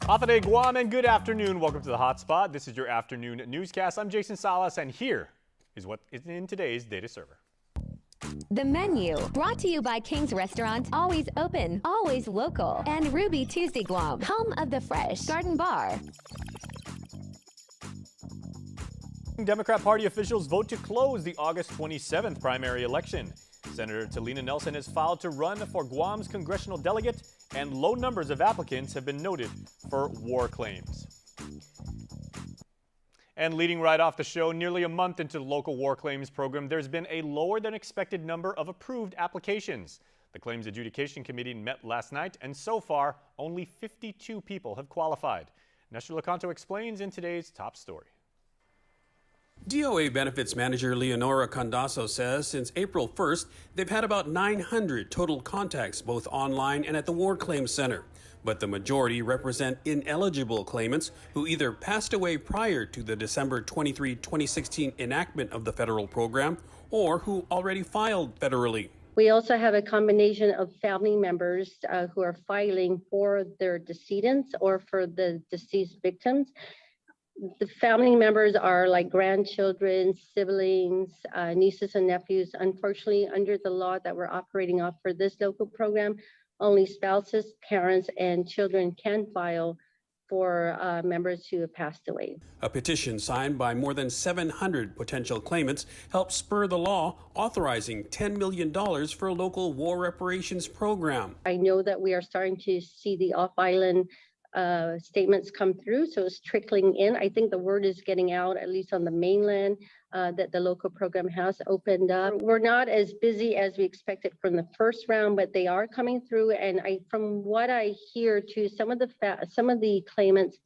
Afternoon, Guam, and good afternoon. Welcome to the Hotspot. This is your afternoon newscast. I'm Jason Salas, and here is what is in today's Data Server. The menu, brought to you by King's Restaurant, always open, always local, and Ruby Tuesday Guam, home of the Fresh Garden Bar. Democrat Party officials vote to close the August 27th primary election. Senator Talina Nelson has filed to run for Guam's congressional delegate, and low numbers of applicants have been noted for war claims. And leading right off the show, nearly a month into the local war claims program, there's been a lower than expected number of approved applications. The Claims Adjudication Committee met last night, and so far, only 52 people have qualified. Nestor Lecanto explains in today's top story. DOA Benefits Manager Leonora Condaso says since April 1st, they've had about 900 total contacts, both online and at the War Claims Center. But the majority represent ineligible claimants who either passed away prior to the December 23, 2016 enactment of the federal program or who already filed federally. We also have a combination of family members who are filing for their decedents or for the deceased victims. The family members are like grandchildren, siblings, nieces and nephews. Unfortunately, under the law that we're operating off for this local program, only spouses, parents, and children can file for members who have passed away. A petition signed by more than 700 potential claimants helped spur the law authorizing $10 million for a local war reparations program. I know that we are starting to see the off-island statements come through, so it's trickling in. I think the word is getting out, at least on the mainland, that the local program has opened up. We're not as busy as we expected from the first round, but they are coming through. And from what I hear too, some of the claimants,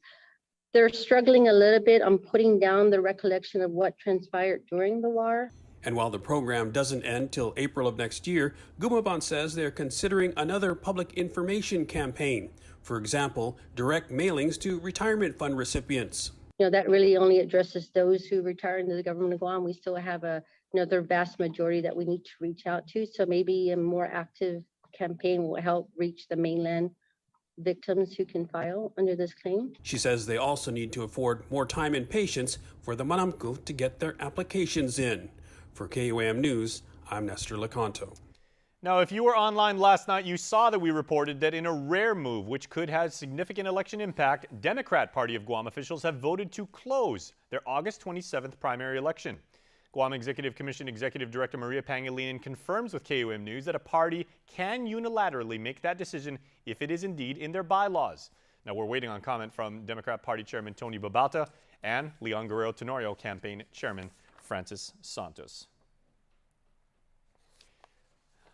they're struggling a little bit on putting down the recollection of what transpired during the war. And while the program doesn't end till April of next year, Gumaban says they're considering another public information campaign. For example, direct mailings to retirement fund recipients. You know, that really only addresses those who retire into the government of Guam. We still have another vast majority that we need to reach out to. So maybe a more active campaign will help reach the mainland victims who can file under this claim. She says they also need to afford more time and patience for the Manamku to get their applications in. For KUAM News, I'm Nestor Lecanto. Now, if you were online last night, you saw that we reported that in a rare move which could have significant election impact, Democrat Party of Guam officials have voted to close their August 27th primary election. Guam Executive Commission Executive Director Maria Pangilinan confirms with KUAM News that a party can unilaterally make that decision if it is indeed in their bylaws. Now, we're waiting on comment from Democrat Party Chairman Tony Babauta and Leon Guerrero Tenorio Campaign Chairman Francis Santos.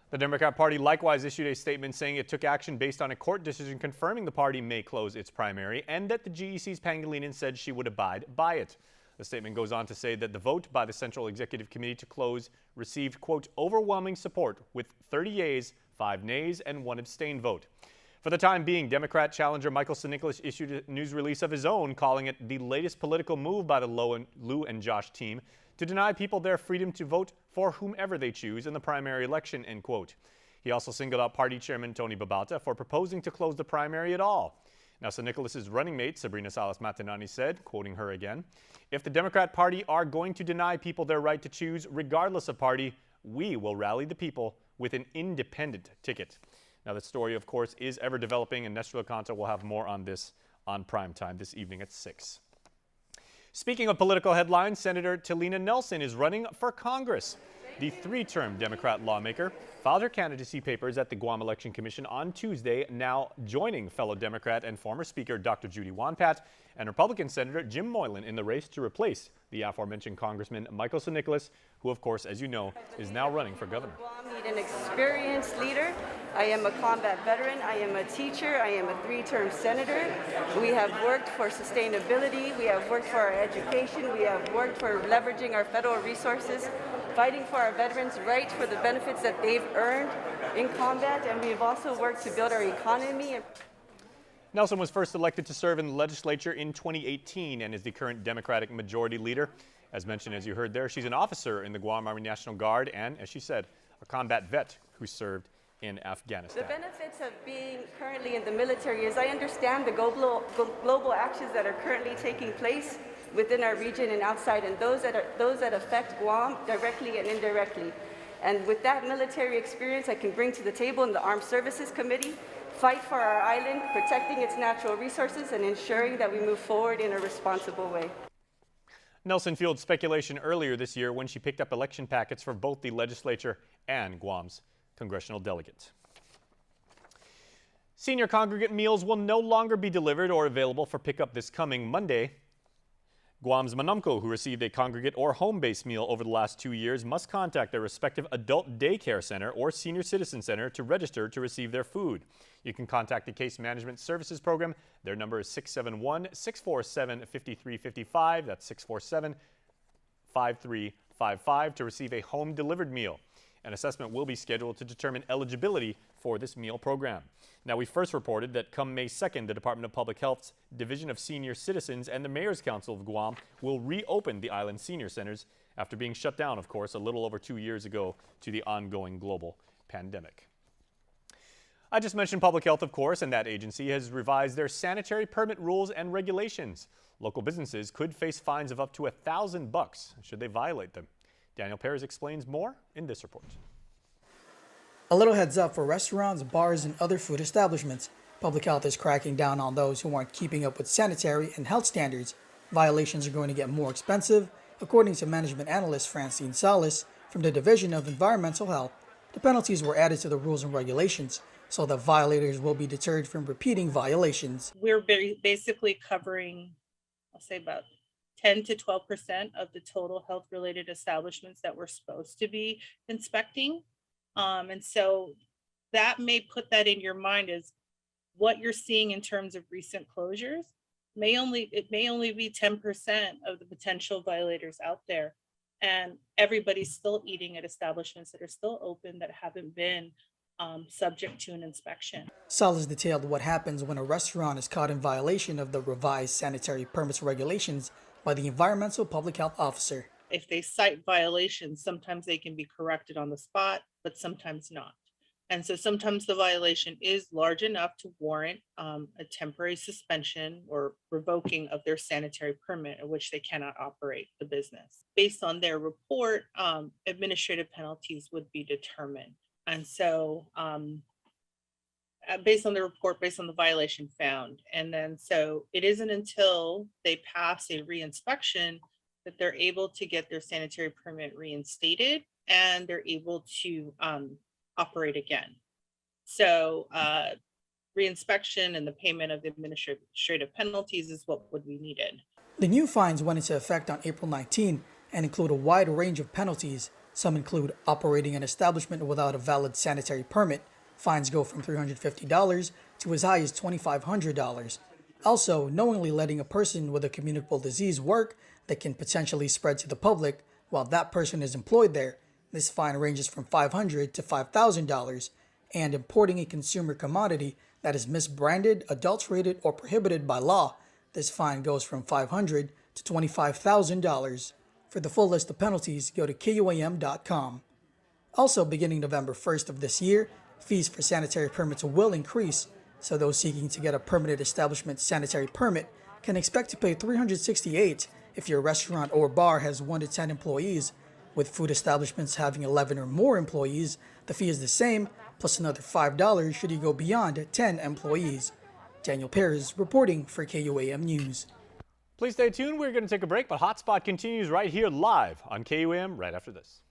The Democrat Party likewise issued a statement saying it took action based on a court decision confirming the party may close its primary and that the GEC's Pangilinan said she would abide by it. The statement goes on to say that the vote by the Central Executive Committee to close received, quote, overwhelming support with 30 yeas, 5 nays, and 1 abstained vote. For the time being, Democrat challenger Michael Sinicolas issued a news release of his own, calling it the latest political move by the Lou and Josh team to deny people their freedom to vote for whomever they choose in the primary election, end quote. He also singled out party chairman Tony Babauta for proposing to close the primary at all. Now, Sinicolas' running mate, Sabrina Salas Matinani, said, quoting her again, if the Democrat Party are going to deny people their right to choose regardless of party, we will rally the people with an independent ticket. Now, the story, of course, is ever developing, and Nestor Lecanto will have more on this on primetime this evening at 6. Speaking of political headlines, Senator Talina Nelson is running for Congress. The 3-term Democrat lawmaker filed her candidacy papers at the Guam Election Commission on Tuesday, now joining fellow Democrat and former Speaker Dr. Judy Wanpat and Republican Senator Jim Moylan in the race to replace the aforementioned Congressman Michael Sinicolas, who, of course, as you know, is now running for governor. Guam need an experienced leader. I am a combat veteran. I am a teacher. I am a 3-term senator. We have worked for sustainability. We have worked for our education. We have worked for leveraging our federal resources, fighting for our veterans' rights for the benefits that they've earned in combat, and we've also worked to build our economy. Nelson was first elected to serve in the legislature in 2018 and is the current Democratic majority leader. As mentioned, as you heard there, she's an officer in the Guam Army National Guard and, as she said, a combat vet who served in Afghanistan. The benefits of being currently in the military is I understand the global actions that are currently taking place within our region and outside, and those that affect Guam directly and indirectly. And with that military experience I can bring to the table in the Armed Services Committee, fight for our island, protecting its natural resources, and ensuring that we move forward in a responsible way. Nelson fueled speculation earlier this year when she picked up election packets for both the legislature and Guam's congressional delegates. Senior congregate meals will no longer be delivered or available for pickup this coming Monday. Guam's Manumco, who received a congregate or home-based meal over the last 2 years, must contact their respective adult daycare center or senior citizen center to register to receive their food. You can contact the Case Management Services Program. Their number is 671-647-5355. That's 647-5355 to receive a home-delivered meal. An assessment will be scheduled to determine eligibility for this meal program. Now, we first reported that come May 2nd, the Department of Public Health's Division of Senior Citizens and the Mayor's Council of Guam will reopen the island senior centers after being shut down, of course, a little over 2 years ago to the ongoing global pandemic. I just mentioned public health, of course, and that agency has revised their sanitary permit rules and regulations. Local businesses could face fines of up to $1,000 should they violate them. Daniel Perez explains more in this report. A little heads up for restaurants, bars, and other food establishments. Public health is cracking down on those who aren't keeping up with sanitary and health standards. Violations are going to get more expensive, according to management analyst Francine Salas from the Division of Environmental Health. The penalties were added to the rules and regulations so that violators will be deterred from repeating violations. We're basically covering, I'll say about 10 to 12% of the total health-related establishments that we're supposed to be inspecting. And so that may put that in your mind as what you're seeing in terms of recent closures. It may only be 10% of the potential violators out there. And everybody's still eating at establishments that are still open that haven't been subject to an inspection. Salas detailed what happens when a restaurant is caught in violation of the revised sanitary permits regulations by the Environmental Public Health Officer. If they cite violations, sometimes they can be corrected on the spot, but sometimes not. And so sometimes the violation is large enough to warrant a temporary suspension or revoking of their sanitary permit in which they cannot operate the business. Based on their report, administrative penalties would be determined. And so based on the report, based on the violation found. And then so it isn't until they pass a reinspection that they're able to get their sanitary permit reinstated and they're able to operate again. So reinspection and the payment of the administrative penalties is what would be needed. The new fines went into effect on April 19 and include a wide range of penalties. Some include operating an establishment without a valid sanitary permit. Fines go from $350 to as high as $2,500. Also, knowingly letting a person with a communicable disease work that can potentially spread to the public while that person is employed there. This fine ranges from $500 to $5,000. And importing a consumer commodity that is misbranded, adulterated, or prohibited by law. This fine goes from $500 to $25,000. For the full list of penalties, go to KUAM.com. Also, beginning November 1st of this year, fees for sanitary permits will increase, so those seeking to get a permanent establishment sanitary permit can expect to pay $368 if your restaurant or bar has 1 to 10 employees. With food establishments having 11 or more employees, the fee is the same, plus another $5 should you go beyond 10 employees. Daniel Perez reporting for KUAM News. Please stay tuned. We're going to take a break, but HotSpot continues right here live on KUAM right after this.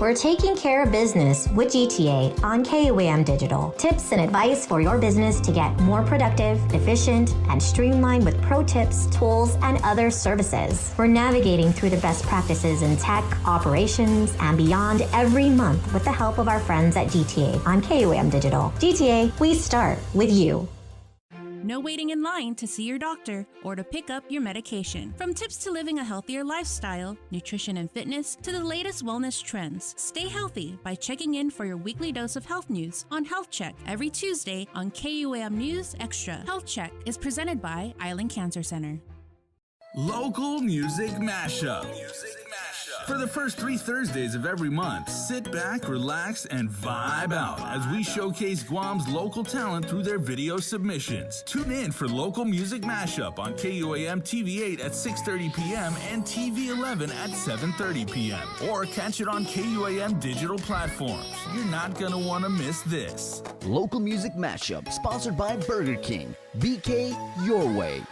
We're taking care of business with GTA on KUAM Digital. Tips and advice for your business to get more productive, efficient, and streamlined with pro tips, tools, and other services. We're navigating through the best practices in tech, operations, and beyond every month with the help of our friends at GTA on KUAM Digital. GTA, we start with you. No waiting in line to see your doctor or to pick up your medication. From tips to living a healthier lifestyle, nutrition and fitness, to the latest wellness trends. Stay healthy by checking in for your weekly dose of health news on Health Check every Tuesday on KUAM News Extra. Health Check is presented by Island Cancer Center. Local Music Mashup. For the first 3 Thursdays of every month, sit back, relax, and vibe out as we showcase Guam's local talent through their video submissions. Tune in for Local Music Mashup on KUAM TV8 at 6:30 p.m. and TV11 at 7:30 p.m. Or catch it on KUAM digital platforms. You're not going to want to miss this. Local Music Mashup, sponsored by Burger King. BK Your Way.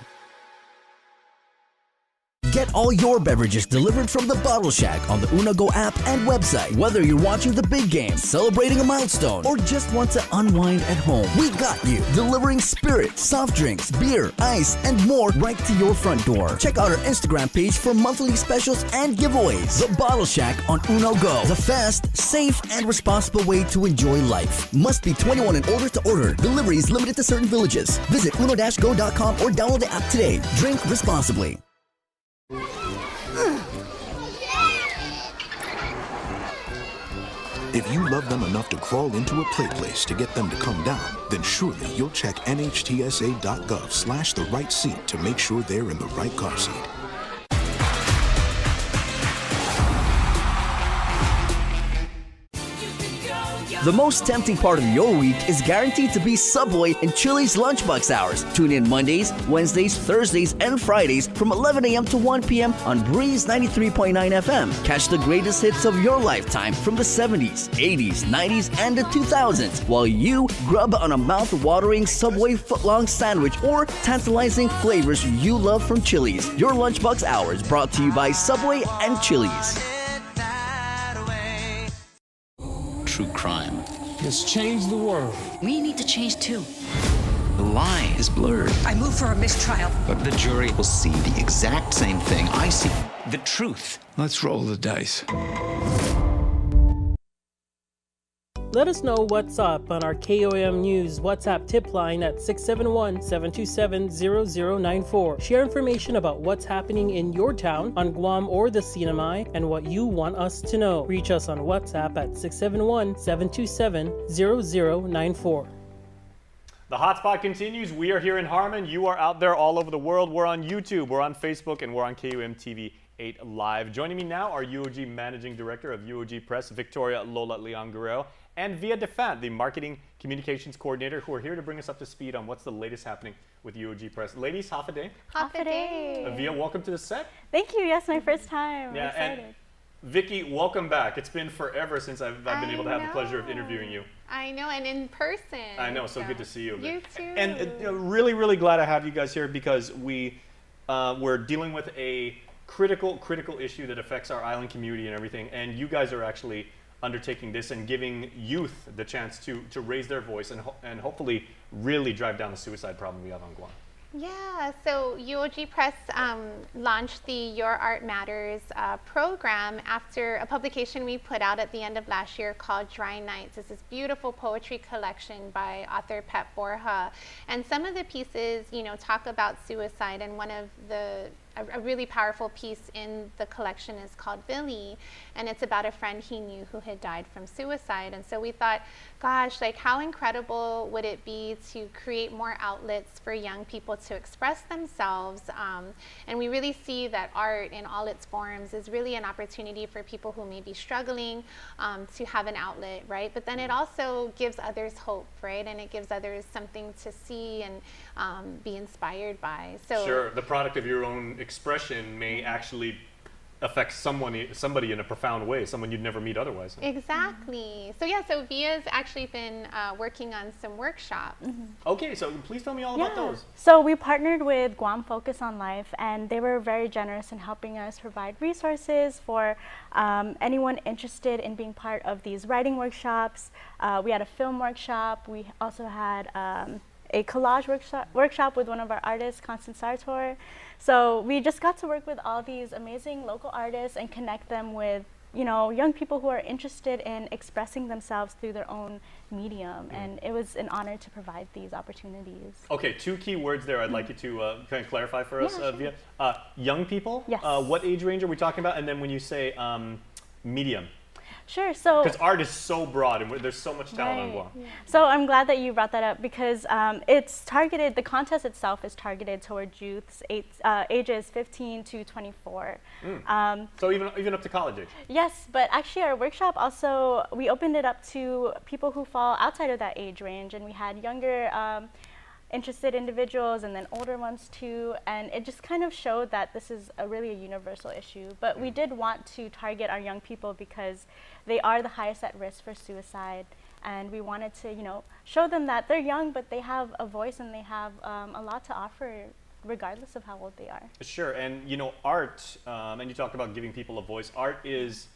Get all your beverages delivered from the Bottle Shack on the UnaGo app and website. Whether you're watching the big game, celebrating a milestone, or just want to unwind at home, we got you. Delivering spirits, soft drinks, beer, ice, and more right to your front door. Check out our Instagram page for monthly specials and giveaways. The Bottle Shack on UnaGo. The fast, safe, and responsible way to enjoy life. Must be 21 and older to order. Delivery is limited to certain villages. Visit uno-go.com or download the app today. Drink responsibly. If you love them enough to crawl into a play place to get them to come down, then surely you'll check nhtsa.gov/the right seat to make sure they're in the right car seat. The most tempting part of your week is guaranteed to be Subway and Chili's lunchbox hours. Tune in Mondays, Wednesdays, Thursdays, and Fridays from 11 a.m. to 1 p.m. on Breeze 93.9 FM. Catch the greatest hits of your lifetime from the 70s, 80s, 90s, and the 2000s while you grub on a mouth-watering Subway footlong sandwich or tantalizing flavors you love from Chili's. Your lunchbox hours brought to you by Subway and Chili's. True crime has changed the world. We need to change too. The line is blurred. I move for a mistrial. But the jury will see the exact same thing I see. The truth. Let's roll the dice. Let us know what's up on our KUAM News WhatsApp tip line at 671-727-0094. Share information about what's happening in your town, on Guam or the CNMI, and what you want us to know. Reach us on WhatsApp at 671-727-0094. The hotspot continues. We are here in Harmon. You are out there all over the world. We're on YouTube, we're on Facebook, and we're on KUAM TV 8 Live. Joining me now are UOG Managing Director of UOG Press, Victoria Lola Leon Guerrero, and Via Defant, the Marketing Communications Coordinator, who are here to bring us up to speed on what's the latest happening with UOG Press. Ladies, half a day. Half a day. Via, welcome to the set. Thank you. Yes, my first time. Yeah, I'm excited. And Vicky, welcome back. It's been forever since I've been able to have the pleasure of interviewing you. I know, and in person. I know, so good to see you. You too. And really, really glad I have you guys here because we're dealing with a critical issue that affects our island community and everything, and you guys are actually undertaking this and giving youth the chance to raise their voice and hopefully really drive down the suicide problem we have on Guam. Yeah, so UOG Press launched the Your Art Matters program after a publication we put out at the end of last year called Dry Nights. It's this beautiful poetry collection by author Pep Borja. And some of the pieces, talk about suicide, and one of a really powerful piece in the collection is called Billy, and it's about a friend he knew who had died from suicide. And so we thought, gosh, how incredible would it be to create more outlets for young people to express themselves, and we really see that art in all its forms is really an opportunity for people who may be struggling to have an outlet, right? But then it also gives others hope, right? And it gives others something to see and be inspired by. So sure, the product of your own expression may actually affects somebody in a profound way, someone you'd never meet otherwise. Exactly. So yeah, so Via's actually been working on some workshops. Okay, so please tell me all about those. So we partnered with Guam Focus on Life, and they were very generous in helping us provide resources for anyone interested in being part of these writing workshops. We had a film workshop. We also had a collage workshop with one of our artists, Constance Sartor. So we just got to work with all these amazing local artists and connect them with, you know, young people who are interested in expressing themselves through their own medium. And it was an honor to provide these opportunities. Okay, 2 key words there I'd like you to kind of clarify for us, Via. Young people? Yes. What age range are we talking about? And then when you say medium? Sure. So because art is so broad and there's so much talent on Guam. So I'm glad that you brought that up because it's targeted, the contest itself is targeted towards youths ages 15 to 24. So even up to college age? Yes, but actually our workshop also, we opened it up to people who fall outside of that age range, and we had younger interested individuals and then older ones too, and it just kind of showed that this is really a universal issue. But we did want to target our young people because they are the highest at risk for suicide, and we wanted to, you know, show them that they're young but they have a voice and they have a lot to offer regardless of how old they are. Sure. And you know, art, and you talk about giving people a voice, art is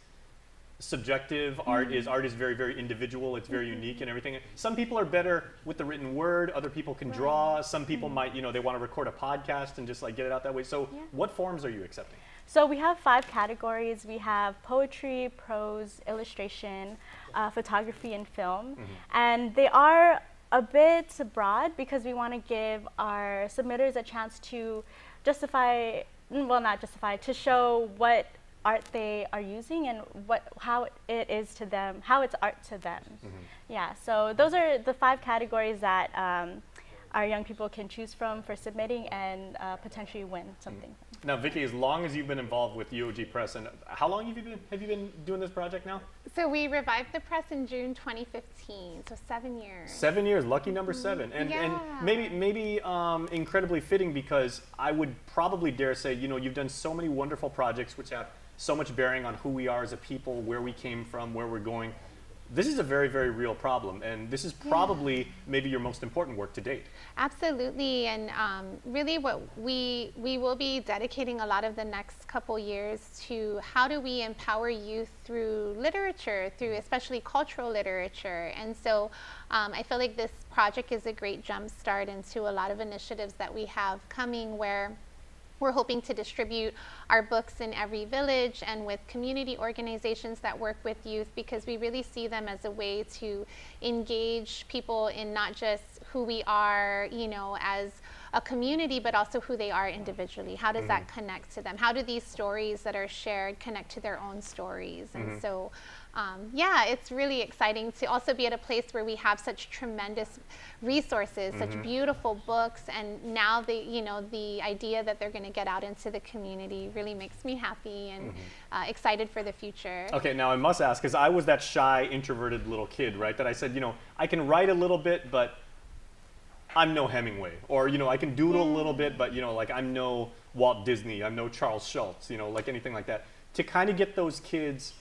subjective. Art is very, very individual. It's very unique and everything. Some people are better with the written word. Other people can draw. Some people might, you know, they want to record a podcast and just like get it out that way. So what forms are you accepting? So we have 5 categories. We have poetry, prose, illustration, photography, and film. And they are a bit broad because we want to give our submitters a chance to justify, well, not justify, to show what art they are using and how it is to them, how it's art to them. Yeah, so those are the 5 categories that our young people can choose from for submitting and potentially win something. Now, Vicky, as long as you've been involved with UOG Press, and how long have you been doing this project now? So we revived the press in June 2015, so 7 years. 7 years, lucky number 7. And maybe incredibly fitting because I would probably dare say, you know, you've done so many wonderful projects which have so much bearing on who we are as a people, where we came from, where we're going. This is a very, very real problem, and this is probably maybe your most important work to date. Absolutely, and really what we will be dedicating a lot of the next couple years to how do we empower youth through literature, through especially cultural literature. And so I feel like this project is a great jump start into a lot of initiatives that we have coming where we're hoping to distribute our books in every village and with community organizations that work with youth, because we really see them as a way to engage people in not just who we are, you know, as a community, but also who they are individually. How does that connect to them? How do these stories that are shared connect to their own stories? And so, yeah, it's really exciting to also be at a place where we have such tremendous resources, such beautiful books, and now the idea that they're going to get out into the community really makes me happy and excited for the future. Okay, now I must ask, because I was that shy, introverted little kid, right? That I said, you know, I can write a little bit, but I'm no Hemingway, or, you know, I can doodle a little bit, but, you know, like I'm no Walt Disney, I'm no Charles Schultz, you know, like anything like that. To kind of get those kids,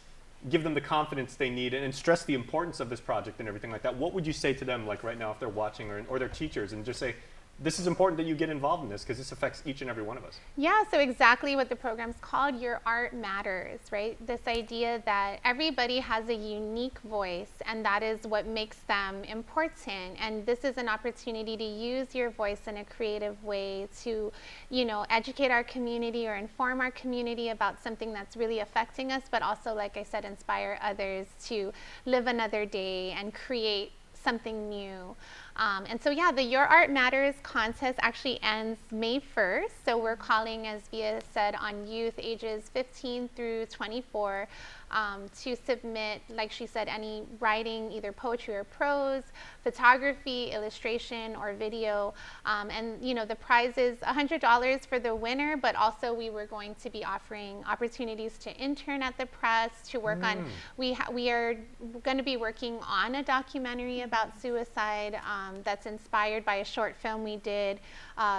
give them the confidence they need and stress the importance of this project and everything like that, what would you say to them, like right now, if they're watching or their teachers, and just say, this is important that you get involved in this because this affects each and every one of us? Yeah, so exactly what the program's called, Your Art Matters, right? This idea that everybody has a unique voice, and that is what makes them important. And this is an opportunity to use your voice in a creative way to, you know, educate our community or inform our community about something that's really affecting us, but also, like I said, inspire others to live another day and create something new. And so yeah, the Your Art Matters contest actually ends May 1st. So we're calling, as Via said, on youth ages 15 through 24. to submit, like she said, any writing, either poetry or prose, photography, illustration, or video. And you know, the prize is $100 for the winner, but also we were going to be offering opportunities to intern at the press, to work on, we are going to be working on a documentary about suicide that's inspired by a short film we did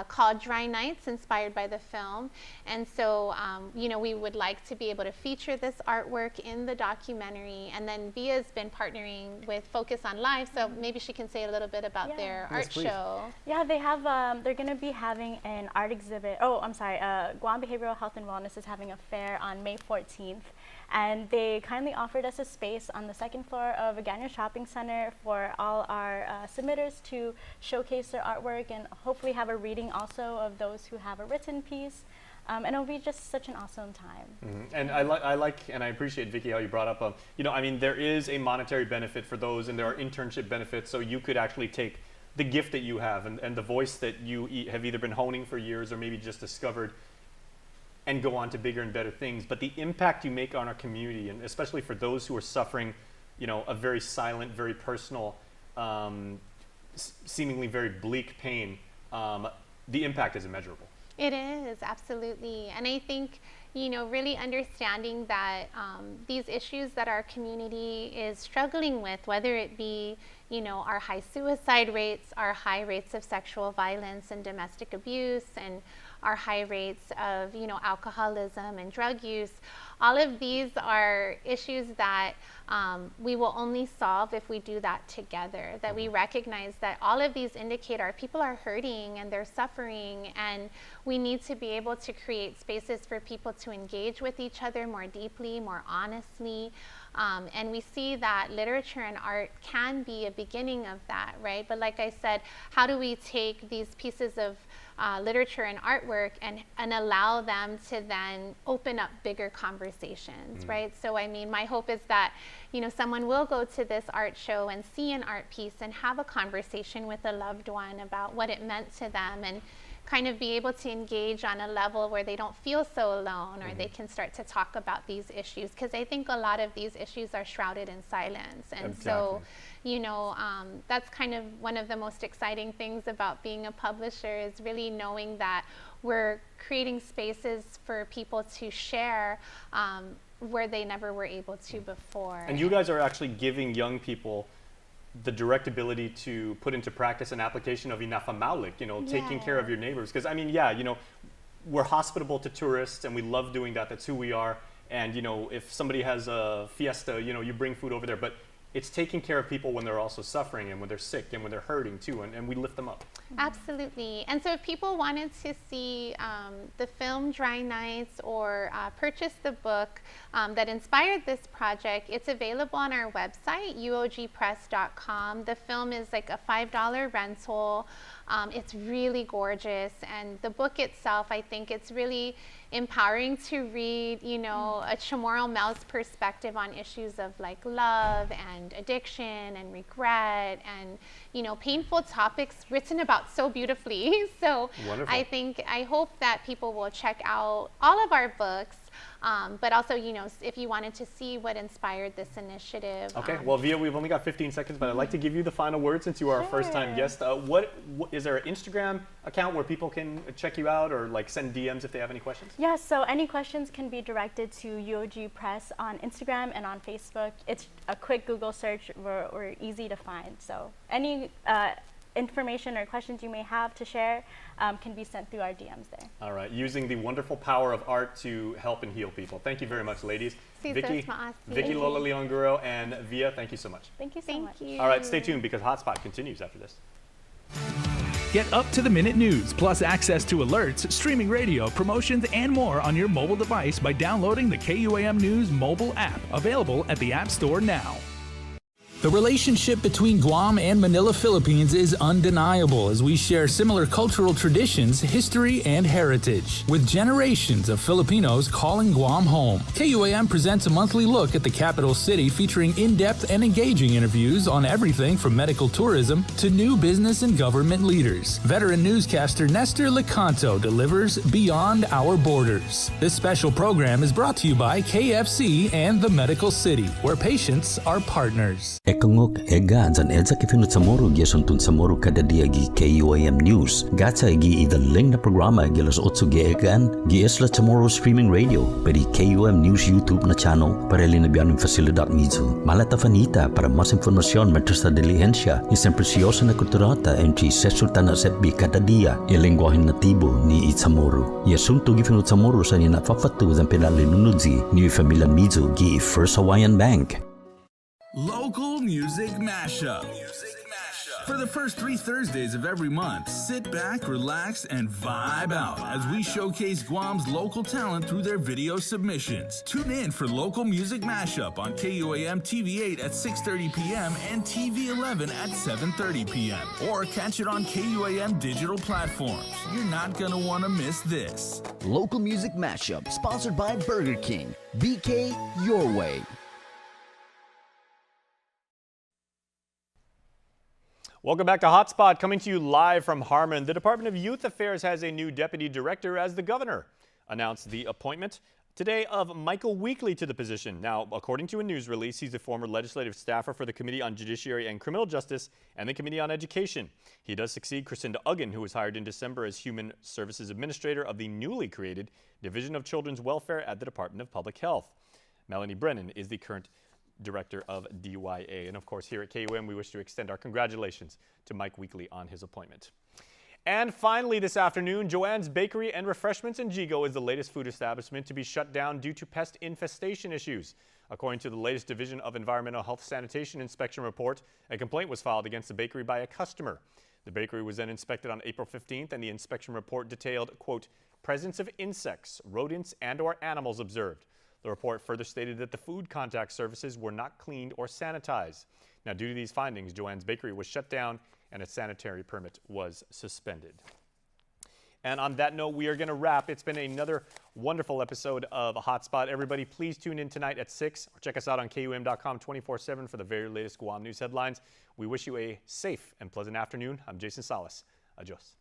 called Dry Nights, inspired by the film. And so, you know, we would like to be able to feature this artwork in the documentary. And then Via's been partnering with Focus on Life, so maybe she can say a little bit about their art show. Yeah, they have, they're going to be having an art exhibit. Oh, I'm sorry, Guam Behavioral Health and Wellness is having a fair on May 14th. And they kindly offered us a space on the second floor of a Gagnon Shopping Center for all our submitters to showcase their artwork and hopefully have a reading also of those who have a written piece. And it'll be just such an awesome time. And I like, and I appreciate, Vicky, how you brought up, you know, I mean, there is a monetary benefit for those, and there are internship benefits, so you could actually take the gift that you have and the voice that you have either been honing for years or maybe just discovered, and go on to bigger and better things. But the impact you make on our community, and especially for those who are suffering, you know, a very silent, very personal, seemingly very bleak pain, the impact is immeasurable. It is, absolutely. And I think, you know, really understanding that these issues that our community is struggling with, whether it be, you know, our high suicide rates, our high rates of sexual violence and domestic abuse, and our high rates of, you know, alcoholism and drug use, all of these are issues that we will only solve if we do that together, that we recognize that all of these indicate our people are hurting and they're suffering, and we need to be able to create spaces for people to engage with each other more deeply, more honestly. And we see that literature and art can be a beginning of that, right? But like I said, how do we take these pieces of literature and artwork and allow them to then open up bigger conversations, right? So I mean, my hope is that, you know, someone will go to this art show and see an art piece and have a conversation with a loved one about what it meant to them, and kind of be able to engage on a level where they don't feel so alone, or they can start to talk about these issues, because I think a lot of these issues are shrouded in silence. And so, you know, that's kind of one of the most exciting things about being a publisher, is really knowing that we're creating spaces for people to share where they never were able to before. And you guys are actually giving young people the direct ability to put into practice an application of Inafa Maulik, you know, taking care of your neighbors. Because I mean, yeah, you know, we're hospitable to tourists and we love doing that. That's who we are. And, you know, if somebody has a fiesta, you know, you bring food over there. But it's taking care of people when they're also suffering and when they're sick and when they're hurting too, and we lift them up. Absolutely. And so if people wanted to see the film Dry Nights, or purchase the book that inspired this project, it's available on our website, uogpress.com. The film is like a $5 rental. It's really gorgeous, and the book itself, I think it's really empowering to read, you know, a Chamorro Mel's perspective on issues of like love and addiction and regret and, you know, painful topics written about so beautifully. So wonderful. I hope that people will check out all of our books. But also, you know, if you wanted to see what inspired this initiative. Okay, well, Via, we've only got 15 seconds, but I'd like to give you the final word since you are our first-time guest. What is there an Instagram account where people can check you out, or like send DMs if they have any questions? Yeah, so any questions can be directed to UOG Press on Instagram and on Facebook. It's a quick Google search. We're easy to find. So any information or questions you may have to share can be sent through our DMs there. All right, using the wonderful power of art to help and heal people. Thank you very much, ladies. Vicky Lola Leonguro, and Via, thank you so much. Thank you so much. All right, stay tuned because HotSpot continues after this. Get up-to-the-minute news, plus access to alerts, streaming radio, promotions, and more on your mobile device by downloading the KUAM News mobile app, available at the App Store now. The relationship between Guam and Manila, Philippines is undeniable as we share similar cultural traditions, history, and heritage, with generations of Filipinos calling Guam home. KUAM presents a monthly look at the capital city featuring in-depth and engaging interviews on everything from medical tourism to new business and government leaders. Veteran newscaster Nestor Lecanto delivers Beyond Our Borders. This special program is brought to you by KFC and the Medical City, where patients are partners. Ekangok ega zan edza kifinut samoro giasuntun samoro kada dia gi KUAM News. Gatsa gi idaling na programa gi alas 8 gi egaan gi esla tomorrow streaming radio pedi KUAM News YouTube na channel para linabian fasilidad mizu. Malata fanita para mas informasyon matres sa diligencia isang presyosa na kulturata entry sesultan na setbi kada dia ilengguahin natibo ni Itsamoro. Iasunto gi finut samoro sa ni na fafatu zan pinalinunudzi ni familian mizu gi First Hawaiian Bank. Local Music Mashup. For the first 3 Thursdays of every month, sit back, relax, and vibe out as we showcase Guam's local talent through their video submissions. Tune in for Local Music Mashup on KUAM TV 8 at 6:30 p.m. and TV 11 at 7:30 p.m. Or catch it on KUAM digital platforms. You're not gonna want to miss this. Local Music Mashup, sponsored by Burger King. BK Your Way. Welcome back to HotSpot, coming to you live from Harmon. The Department of Youth Affairs has a new deputy director as the governor announced the appointment today of Michael Weekly to the position. Now, according to a news release, he's a former legislative staffer for the Committee on Judiciary and Criminal Justice and the Committee on Education. He does succeed Crisinda Uggan, who was hired in December as Human Services Administrator of the newly created Division of Children's Welfare at the Department of Public Health. Melanie Brennan is the current Director of DYA. And of course, here at KUAM, we wish to extend our congratulations to Mike Weekly on his appointment. And finally this afternoon, Joanne's Bakery and Refreshments in Jigo is the latest food establishment to be shut down due to pest infestation issues. According to the latest Division of Environmental Health Sanitation inspection report, a complaint was filed against the bakery by a customer. The bakery was then inspected on April 15th, and the inspection report detailed, quote, presence of insects, rodents, and/or animals observed. The report further stated that the food contact surfaces were not cleaned or sanitized. Now, due to these findings, Joanne's Bakery was shut down and its sanitary permit was suspended. And on that note, we are going to wrap. It's been another wonderful episode of HotSpot. Everybody, please tune in tonight at 6 or check us out on KUAM.com 24/7 for the very latest Guam news headlines. We wish you a safe and pleasant afternoon. I'm Jason Salas. Adios.